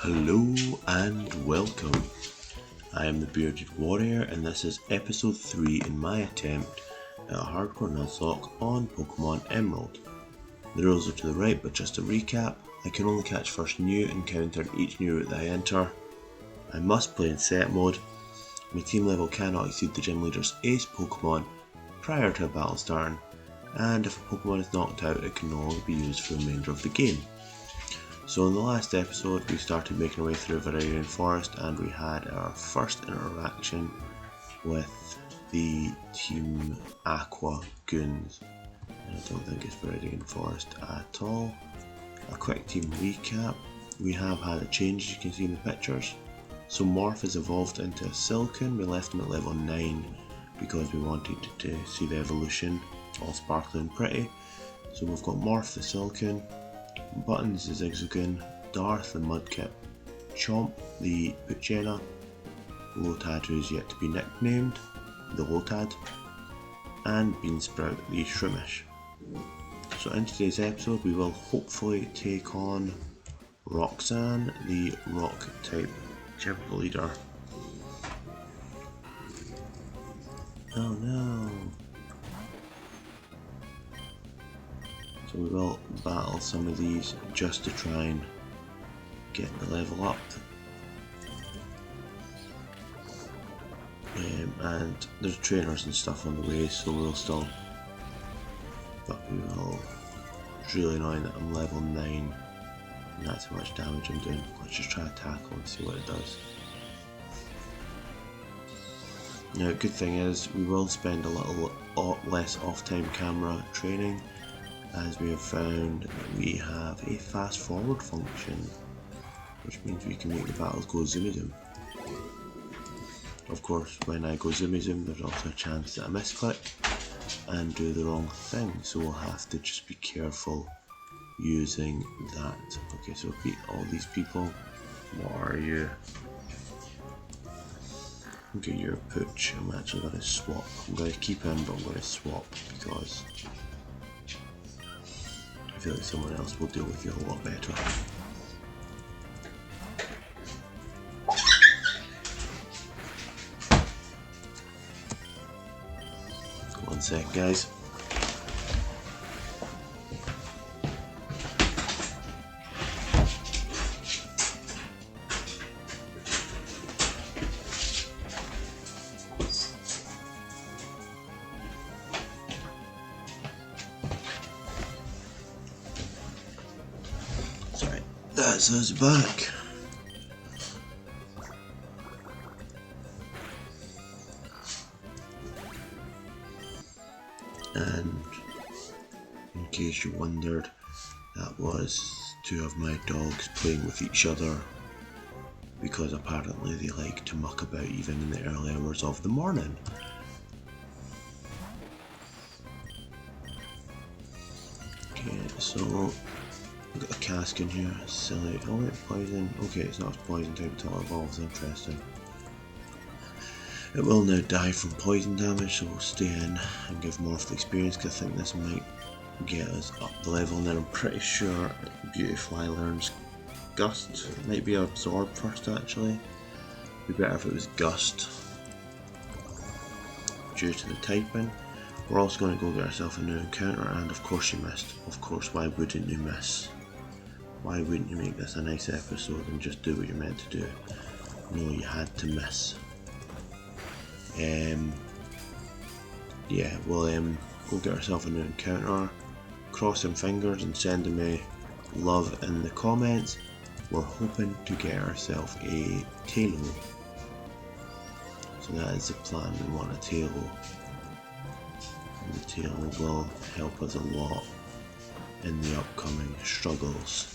Hello and welcome. I am the Bearded Warrior and this is episode 3 in my attempt at a hardcore Nuzlocke on Pokemon Emerald. The rules are to the right, but just to recap, I can only catch first new encounter in each new route that I enter. I must play in set mode. My team level cannot exceed the gym leader's ace Pokemon prior to a battle starting, and if a Pokemon is knocked out it can no longer be used for the remainder of the game. So in the last episode we started making our way through Viridian Forest and we had our first interaction with the Team Aqua Goons. And I don't think it's Viridian Forest at all. A quick team recap. We have had a change, as you can see in the pictures. So Morph has evolved into a Silcoon. We left him at level 9 because we wanted to see the evolution, all sparkly and pretty. So we've got Morph the Silcoon, Buttons the Zigzagoon, Darth the Mudkip, Chomp the Poochyena, Lotad who is yet to be nicknamed, the Lotad, and Beansprout the Shroomish. So in today's episode we will hopefully take on Roxanne, the rock type gym leader. Oh no! So we will battle some of these just to try and get the level up. And there's trainers and stuff on the way, so we'll still, but we will. It's really annoying that I'm level 9 and that's how much damage I'm doing. Let's just try to tackle and see what it does. Now, good thing is we will spend a little less off-time camera training, as we have found that we have a fast forward function, which means we can make the battles go zoomy zoom. Of course, when I go zoomy zoom, there's also a chance that I misclick and do the wrong thing, so we'll have to just be careful using that. Okay, so beat all these people. What are you? Okay, you're a Pooch. I'm actually going to swap. I'm going to keep him, but I'm going to swap because I feel like someone else will deal with you a lot better. One sec, guys. Sorry, that's us back. And in case you wondered, that was two of my dogs playing with each other because apparently they like to muck about even in the early hours of the morning. Okay, so I've got a cask in here, silly. Oh wait, poison. Okay, it's not a poison type until it evolves, interesting. It will now die from poison damage, so we'll stay in and give Morph the experience because I think this might get us up the level, and then I'm pretty sure Beautifly learns Gust. It might be Absorb first actually. It'd be better if it was Gust due to the typing. We're also going to go get ourselves a new encounter, and of course you missed. Of course, why wouldn't you miss? Why wouldn't you make this a nice episode and just do what you're meant to do? No, you had to miss. Yeah, we'll go get ourselves a new encounter, cross some fingers and send them a love in the comments. We're hoping to get ourselves a Tailo. So that is the plan, we want a Tailo. And the Tailo will help us a lot in the upcoming struggles.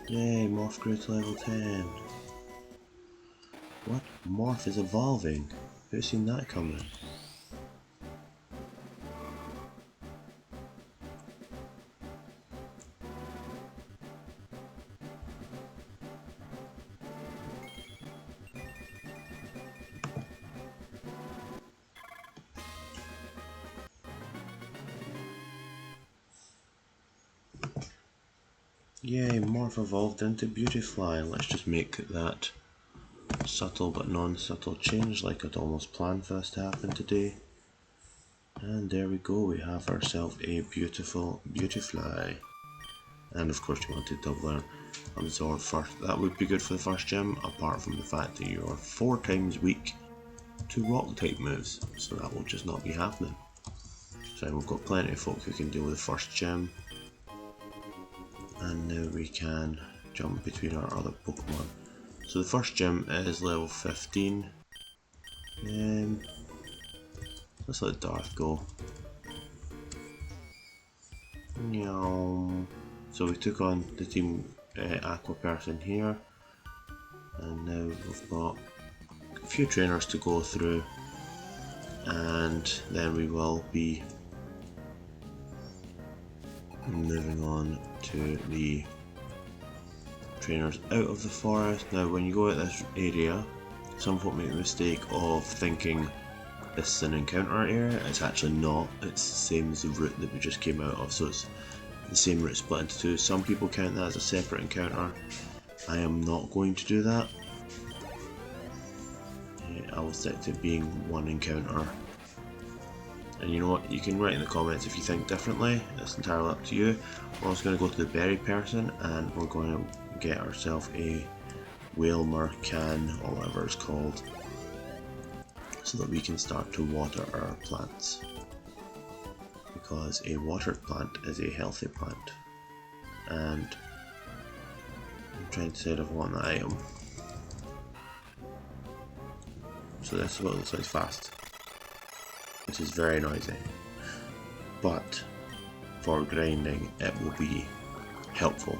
Yay, Morph grew to level 10. What? Morph is evolving? Who's seen that coming? Yay, Morph evolved into Beautyfly. Let's just make that subtle but non-subtle change like I'd almost planned for this to happen today. And there we go, we have ourselves a beautiful Beautyfly. And of course you want to double our absorb first. That would be good for the first gym, apart from the fact that you are 4 times weak to rock type moves, so that will just not be happening. So we've got plenty of folk who can deal with the first gym. And now we can jump between our other Pokemon. So the first gym is level 15. Let's let Darth go. So we took on the team Aqua person here, and now we've got a few trainers to go through, and then we will be moving on to the trainers out of the forest. Now when you go out this area, some folk make the mistake of thinking this is an encounter area. It's actually not. It's the same as the route that we just came out of, so it's the same route split into 2. Some people count that as a separate encounter. I am not going to do that. I will stick to being one encounter. And you know what, you can write in the comments if you think differently, it's entirely up to you. We're also going to go to the berry person and we're going to get ourselves a Whalmer can, or whatever it's called, so that we can start to water our plants. Because a watered plant is a healthy plant. And I'm trying to decide if I want the item. So this is what it looks like fast. This is very noisy, but for grinding it will be helpful.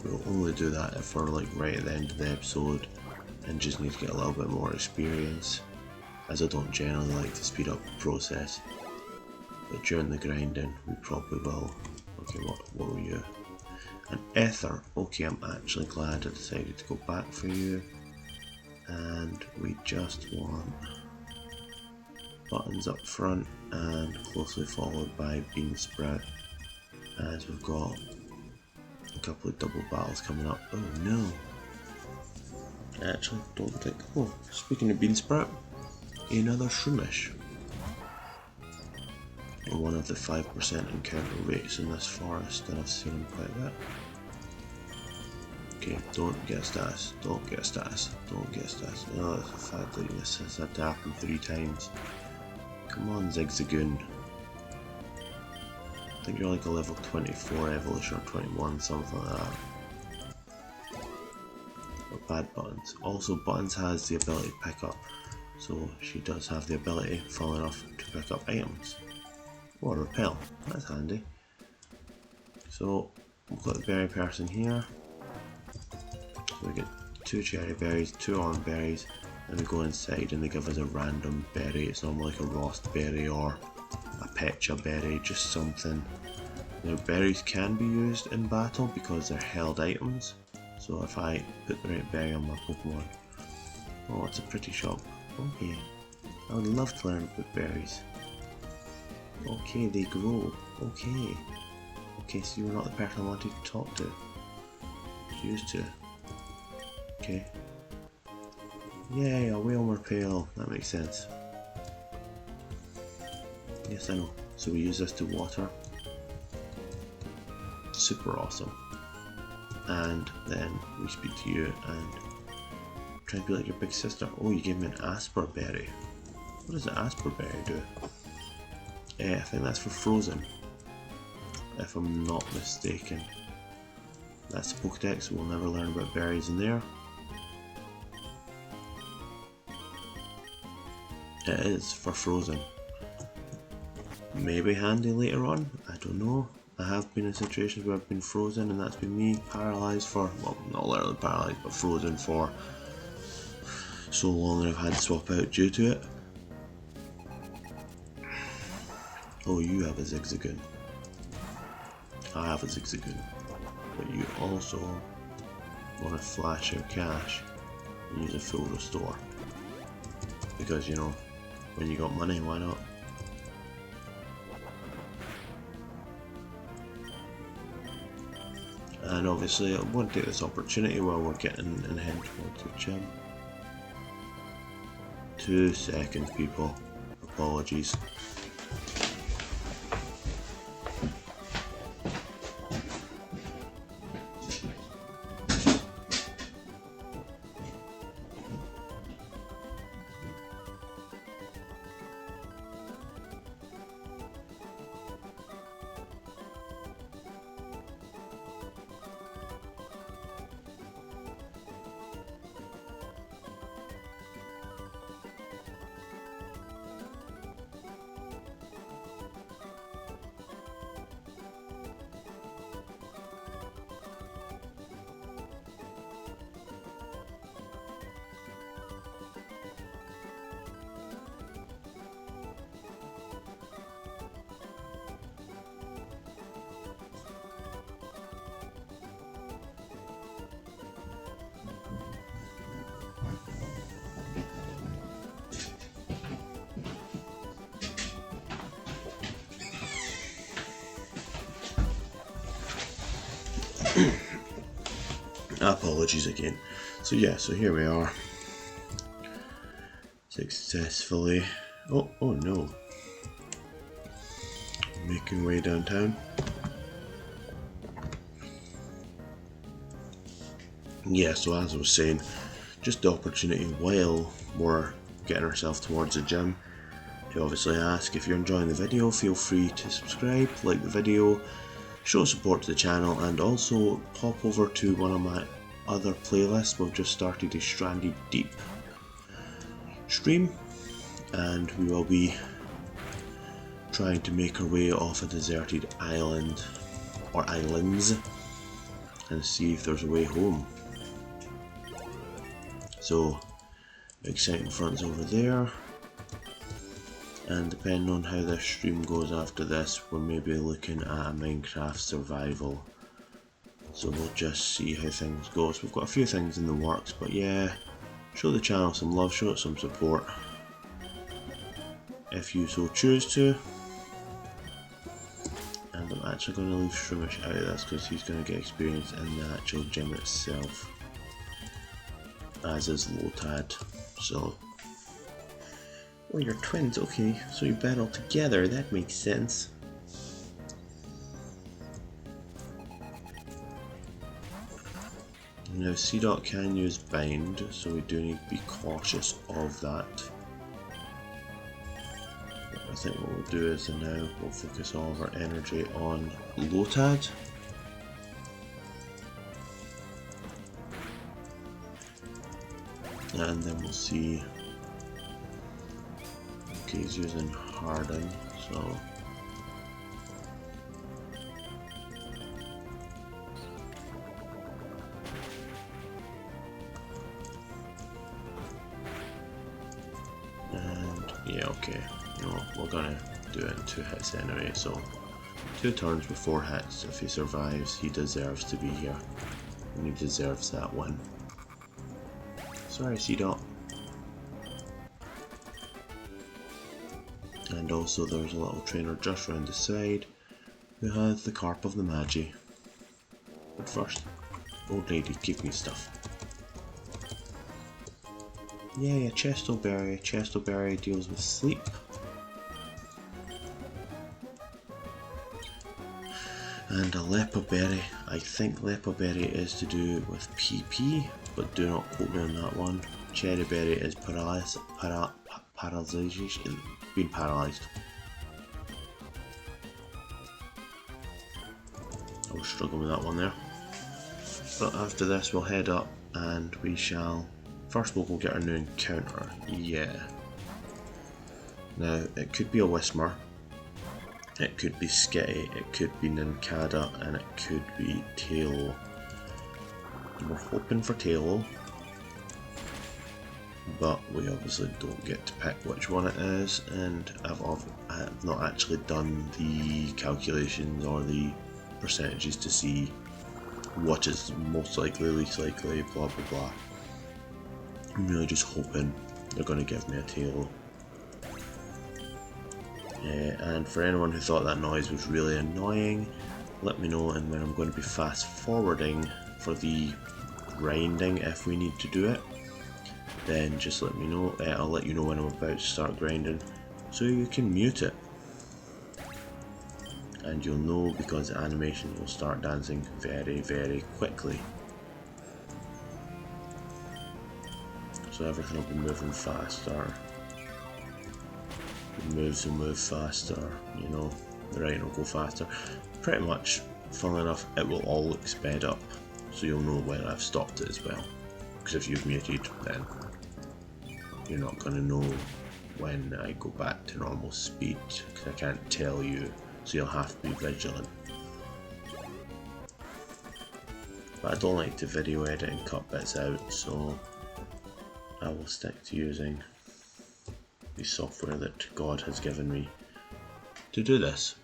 We'll only do that if we're like right at the end of the episode and just need to get a little bit more experience, as I don't generally like to speed up the process, but during the grinding we probably will. Okay, what were you? An ether. Okay, I'm actually glad I decided to go back for you. And we just want buttons up front and closely followed by bean sprout, as we've got a couple of double battles coming up. Oh no, I actually don't think. Oh, speaking of bean sprout, another Shroomish. One of the 5% encounter rates in this forest, and I've seen them quite a bit. Okay, don't get a status, don't get a status, don't get a status. Oh, the fact that this has had to happen 3 times. Come on, Zigzagoon. I think you're like a level 24 evolution or 21, something like that. Or bad Buttons. Also, Buttons has the ability to pick up, so she does have the ability, funnily enough, to pick up items. Or repel, that's handy. So we've got the berry person here. So we get 2 cherry berries, 2 orange berries, and we go inside and they give us a random berry. It's normally like a rost berry or a pecha berry, just something. Now berries can be used in battle because they're held items. So if I put the right berry on my Pokemon. Oh, it's a pretty shop. Okay, I would love to learn about berries. Okay, they grow. Okay. Okay, so you're not the person I wanted to talk to. Used to. Okay. Yay, a Whalmer Pail. That makes sense. Yes, I know. So we use this to water. Super awesome. And then we speak to you and try to be like your big sister. Oh, you gave me an Asper Berry. What does an Asper Berry do? I think that's for frozen, if I'm not mistaken. That's the Pokedex, so we'll never learn about berries in there. It is for frozen. Maybe handy later on, I don't know. I have been in situations where I've been frozen and that's been me paralysed for, well, not literally paralysed, but frozen for so long that I've had to swap out due to it. Oh, you have a Zigzagoon. I have a Zigzagoon. But you also want to flash your cash and use a full restore. Because, you know, when you got money, why not? And obviously I want to take this opportunity while we're getting and heading towards the gym. 2 seconds, people. Apologies. Apologies again. So yeah, so here we are. Successfully. Oh no. Making way downtown. Yeah, so as I was saying, just the opportunity while we're getting ourselves towards the gym to obviously ask if you're enjoying the video, feel free to subscribe, like the video, show support to the channel, and also pop over to one of my other playlists. We've just started a Stranded Deep stream, and we will be trying to make our way off a deserted island, or islands, and see if there's a way home. So, exciting fronts over there, and depending on how this stream goes after this, we're maybe looking at a Minecraft survival. So we'll just see how things go. So we've got a few things in the works, but yeah, show the channel some love, show it some support, if you so choose to. And I'm actually going to leave Shroomish out of this because he's going to get experience in the actual gym itself, as is Lotad. So, oh, you're twins, okay, so you battle together, that makes sense. Now C-Dot can use bind, so we do need to be cautious of that. But I think what we'll do is now we'll focus all of our energy on Lotad. And then we'll see. Okay, he's using Harden, so. And yeah, okay. No, we're gonna do it in 2 hits anyway, so 2 turns with 4 hits. If he survives, he deserves to be here. And he deserves that win. Sorry, C-Dot. And also there's a little trainer just round the side who has the Carp of the Magi. But first, old lady, give me stuff. Yeah, Chestoberry. Chestoberry deals with sleep. And a Lepoberry. I think Lepoberry is to do with PP, but do not quote me on that one. Cherryberry is paralysis, being paralysed. I was struggling with that one there. But after this we'll head up and we shall... First we'll go get our new encounter. Yeah. Now it could be a Whismer, it could be Skitty, it could be Nincada, and it could be Tailo. We're hoping for Tailo, but we obviously don't get to pick which one it is, and I've not actually done the calculations or the percentages to see what is most likely, least likely, blah blah blah. I'm really just hoping they're going to give me a Tailo. And for anyone who thought that noise was really annoying, let me know, and when I'm going to be fast forwarding for the grinding, if we need to do it, then just let me know. I'll let you know when I'm about to start grinding, so you can mute it. And you'll know, because the animation will start dancing very, very quickly. So everything will be moving faster. The moves will move faster, you know, the writing will go faster. Pretty much, funnily enough, it will all look sped up, so you'll know when I've stopped it as well. Because if you've muted, then you're not going to know when I go back to normal speed, because I can't tell you, so you'll have to be vigilant. But I don't like to video edit and cut bits out, so I will stick to using the software that God has given me to do this.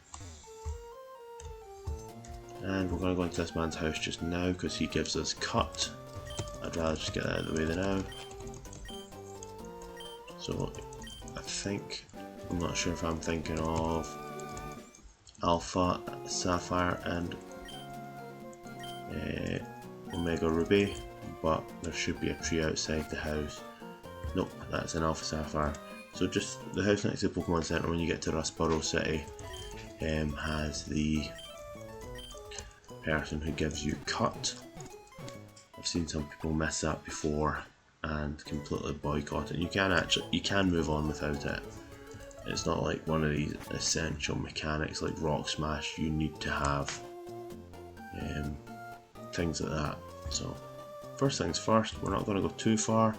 And we're going to go into this man's house just now because he gives us cut. I'd rather just get that out of the way now. So I think, I'm not sure if I'm thinking of Alpha, Sapphire and Omega Ruby, but there should be a tree outside the house. Nope, that's an Alpha Sapphire. So just the house next to the Pokemon Center when you get to Rustboro City has the person who gives you cut. I've seen some people miss that before and completely boycott it. You can move on without it. It's not like one of these essential mechanics like Rock Smash. You need to have things like that. So first things first, we're not going to go too far.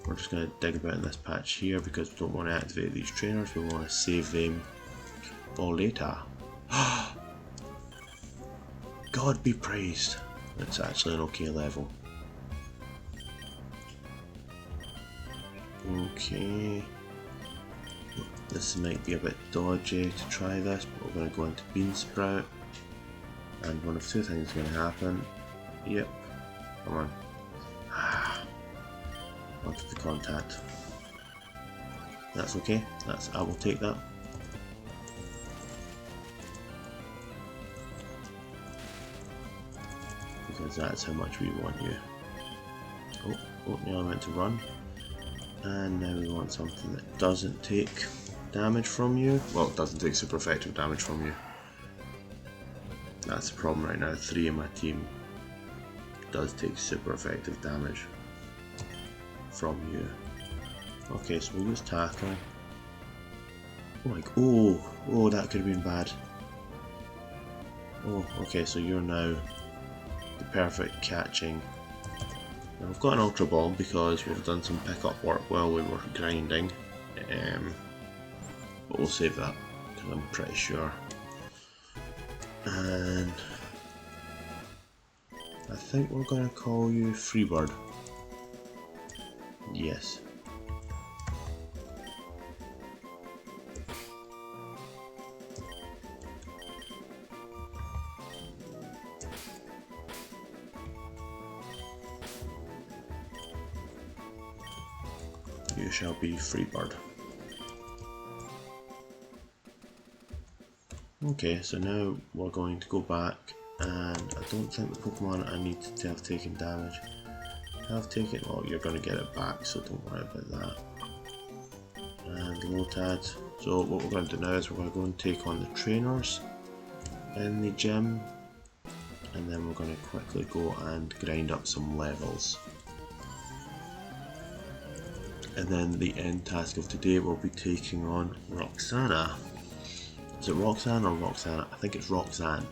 We're just going to dig about in this patch here because we don't want to activate these trainers. We want to save them for later. God be praised. It's actually an okay level. Okay. This might be a bit dodgy to try this, but we're going to go into Bean Sprout. And one of two things is going to happen. Yep. Come on. Onto the contact. That's okay. I will take that. Because that's how much we want you. Oh, now I meant to run. And now we want something that doesn't take damage from you. Well, it doesn't take super effective damage from you. That's the problem right now. 3 of my team does take super effective damage from you. Okay, so we'll use Tackle. Oh, that could have been bad. Oh, okay, so you're now the perfect catching. Now we've got an Ultra Ball because we've done some pickup work while we were grinding. But we'll save that because I'm pretty sure. And I think we're going to call you Freebird. Yes. You shall be Freebird. Okay, so now we're going to go back, and I don't think the Pokemon I need to have taken damage have taken. Well, you're going to get it back, so don't worry about that. And Lotad. So what we're going to do now is we're going to go and take on the trainers in the gym, and then we're going to quickly go and grind up some levels. And then the end task of today will be taking on Roxanne. Is it Roxanne or Roxanne? I think it's Roxanne.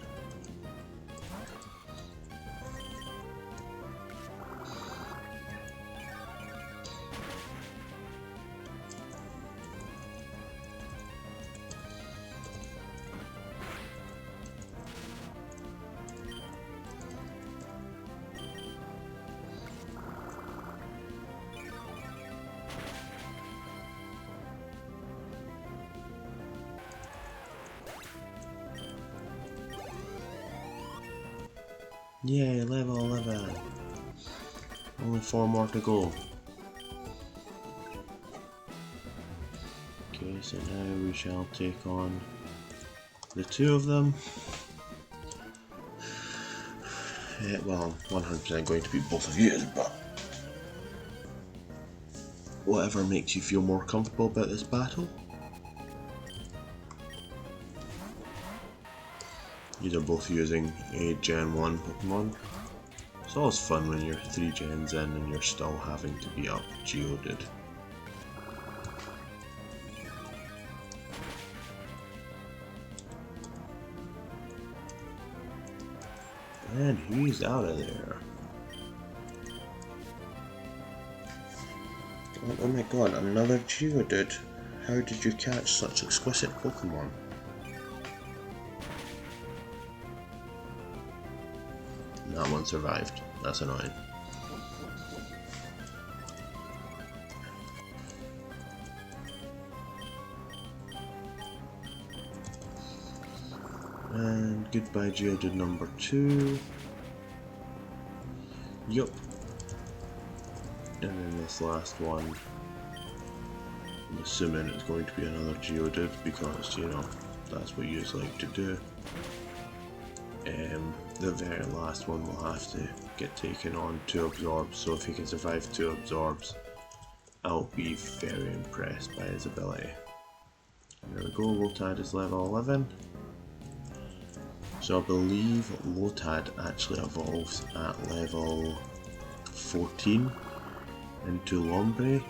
Yay, level 11. Only 4 more to go. Okay, so now we shall take on the two of them. Well, I'm 100% going to beat both of you, but whatever makes you feel more comfortable about this battle. These are both using a Gen 1 Pokemon. It's always fun when you're 3 gens in and you're still having to beat up Geodude. And he's out of there. Oh my god, another Geodude. How did you catch such exquisite Pokemon? That one survived. That's annoying. And goodbye Geodude number 2. Yup. And then this last one, I'm assuming it's going to be another Geodude because, you know, that's what you like to do. The very last one will have to get taken on 2 absorbs, so if he can survive 2 absorbs, I'll be very impressed by his ability. There we go, Lotad is level 11. So I believe Lotad actually evolves at level 14 into Lombre.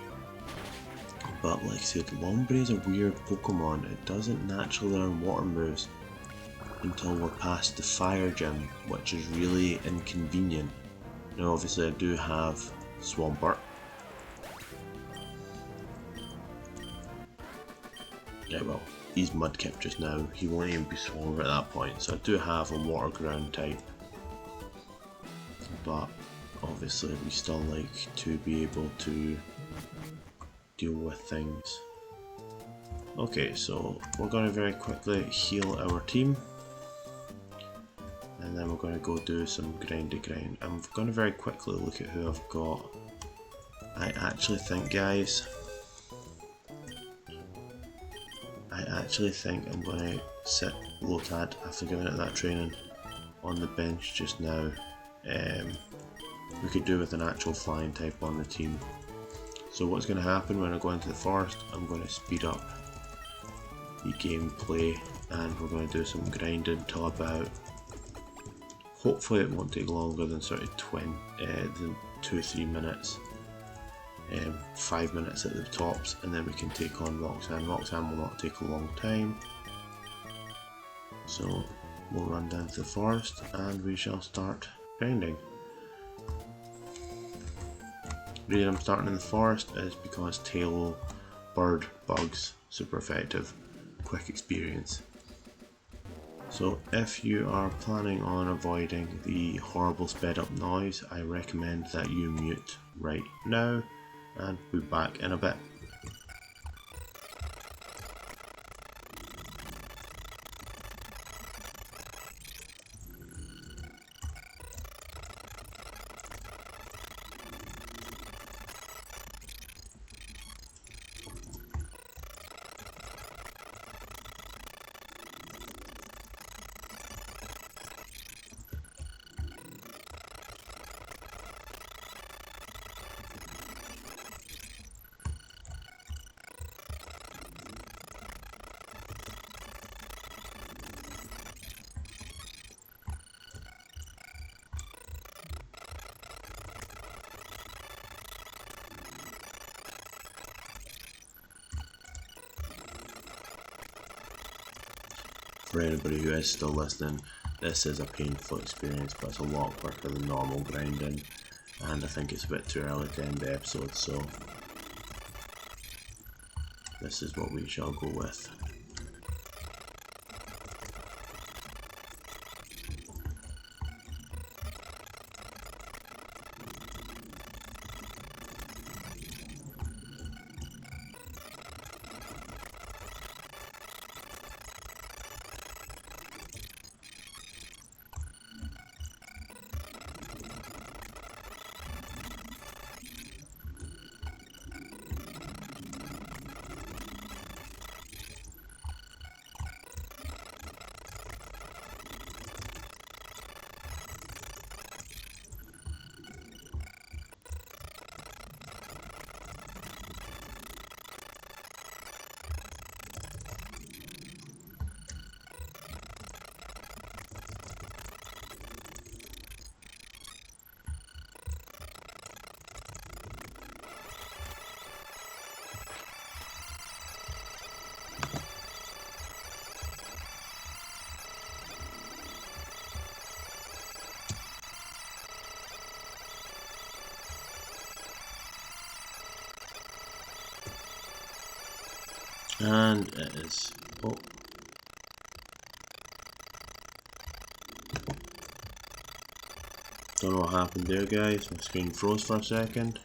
But like I said, Lombre is a weird Pokemon. It doesn't naturally learn water moves until we're past the fire gym, which is really inconvenient. Now obviously I do have Swampert. Yeah, well, he's Mudkip just now. He won't even be Swampert at that point, so I do have a water ground type. But obviously we still like to be able to deal with things. Okay, so we're going to very quickly heal our team. And then we're going to go do some grind. I'm going to very quickly look at who I've got. I actually think, guys, I'm going to sit Lotad after giving it that training on the bench just now. We could do with an actual flying type on the team. So what's going to happen when I go into the forest, I'm going to speed up the gameplay and we're going to do some grinding till about, hopefully it won't take longer than sort of 2-3 minutes, 5 minutes at the tops, and then we can take on Roxanne. Roxanne will not take a long time, so we'll run down to the forest and we shall start grinding. The reason I'm starting in the forest is because tail bird bugs, super effective, quick experience. So if you are planning on avoiding the horrible sped up noise, I recommend that you mute right now, and we'll be back in a bit. For anybody who is still listening, this is a painful experience, but it's a lot quicker than normal grinding, and I think it's a bit too early to end the episode, so this is what we shall go with. And it is. Oh. Don't know what happened there, guys. My screen froze for a second.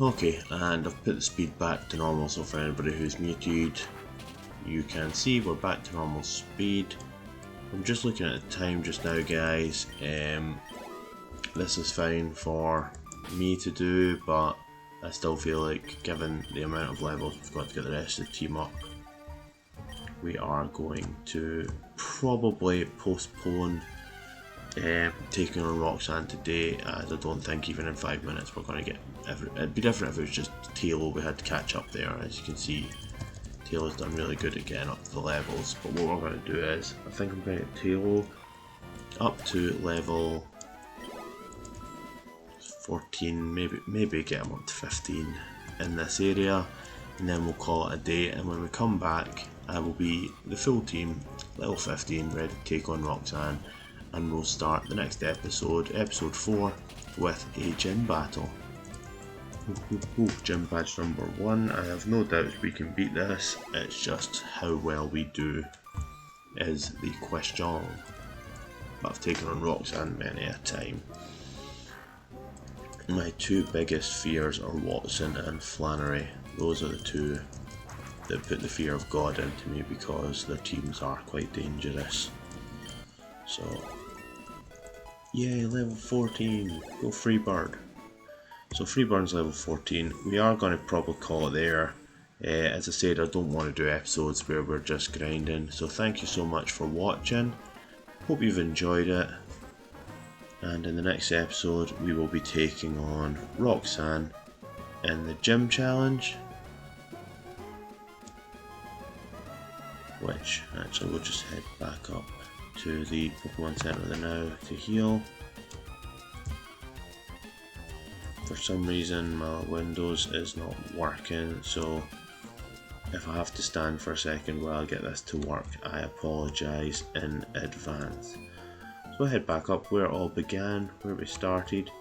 Okay, and I've put the speed back to normal, so for anybody who's muted, you can see we're back to normal speed. I'm just looking at the time just now, guys. This is fine for me to do, but I still feel like, given the amount of levels we've got to get the rest of the team up, we are going to probably postpone taking on Roxanne today, as I don't think even in 5 minutes we're going to get it'd be different if it was just Taylor we had to catch up there. As you can see, Taylor's done really good at getting up to the levels, but what we're going to do is, I think I'm going to get Taylor up to level 14, maybe get him up to 15 in this area, and then we'll call it a day. And when we come back, I will be the full team, level 15, ready to take on Roxanne, and we'll start the next episode, episode 4, with a gym battle. Gym badge number 1. I have no doubts we can beat this. It's just how well we do is the question. But I've taken on Roxanne many a time. My two biggest fears are Watson and Flannery. Those are the two that put the fear of God into me, because their teams are quite dangerous. So, yay, level 14, go Freebird. So Freebird's level 14, we are going to probably call it there. As I said, I don't want to do episodes where we're just grinding, so thank you so much for watching. Hope you've enjoyed it. And in the next episode, we will be taking on Roxanne in the gym challenge. Which, actually, we'll just head back up to the Pokemon Center now to heal. For some reason my Windows is not working, so if I have to stand for a second while I get this to work, I apologise in advance. So I head back up where it all began, where we started.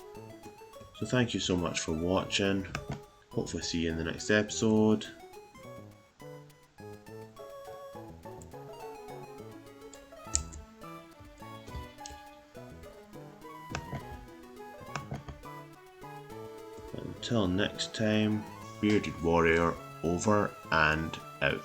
So thank you so much for watching. Hopefully see you in the next episode. Until next time, Bearded Warrior over and out.